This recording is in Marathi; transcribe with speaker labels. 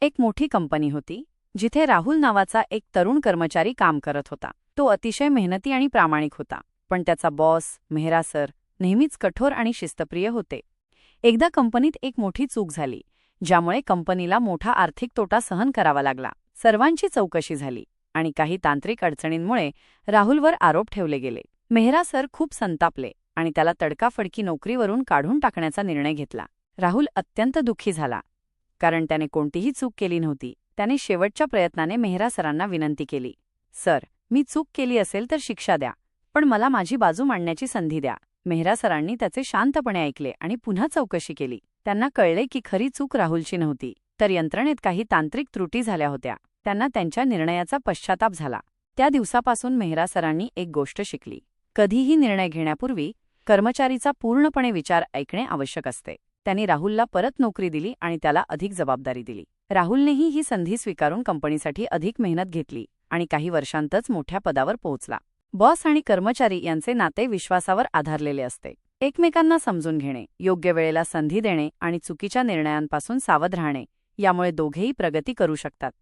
Speaker 1: एक मोठी कंपनी होती जिथे राहुल नावाचा एक तरुण कर्मचारी काम करत होता. तो अतिशय मेहनती आणि प्रामाणिक होता, पण त्याचा बॉस मेहरा सर नेहमीच कठोर आणि शिस्तप्रिय होते. एकदा कंपनीत एक मोठी चूक झाली, ज्यामुळे कंपनीला मोठा आर्थिक तोटा सहन करावा लागला. सर्वांची चौकशी झाली आणि काही तांत्रिक अडचणींमुळे राहुलवर आरोप ठेवले गेले. मेहरा सर खूप संतापले आणि त्याला तडकाफडकी नोकरीवरून काढून टाकण्याचा निर्णय घेतला. राहुल अत्यंत दुःखी झाला, कारण त्याने कोणतीही चूक केली नव्हती. त्याने शेवटच्या प्रयत्नाने मेहरा सरांना विनंती केली, "सर, मी चूक केली असेल तर शिक्षा द्या, पण मला माझी बाजू मांडण्याची संधी द्या." मेहरा सरांनी त्याचे शांतपणे ऐकले आणि पुन्हा चौकशी केली. त्यांना कळले की खरी चूक राहुलची नव्हती, तर यंत्रणेत काही तांत्रिक त्रुटी झाल्या होत्या. त्यांना त्यांच्या निर्णयाचा पश्चाताप झाला. त्या दिवसापासून मेहरा सरांनी एक गोष्ट शिकली: कधीही निर्णय घेण्यापूर्वी कर्मचारीचा पूर्णपणे विचार ऐकणे आवश्यक असते. त्यांनी राहुलला परत नोकरी दिली आणि त्याला अधिक जबाबदारी दिली. राहुलनेही ही संधी स्वीकारून कंपनीसाठी अधिक मेहनत घेतली आणि काही वर्षांतच मोठ्या पदावर पोहोचला. बॉस आणि कर्मचारी यांचे नाते विश्वासावर आधारलेले असते. एकमेकांना समजून घेणे, योग्य वेळेला संधी देणे आणि चुकीच्या निर्णयांपासून सावध राहणे, यामुळे दोघेही प्रगती करू शकतात.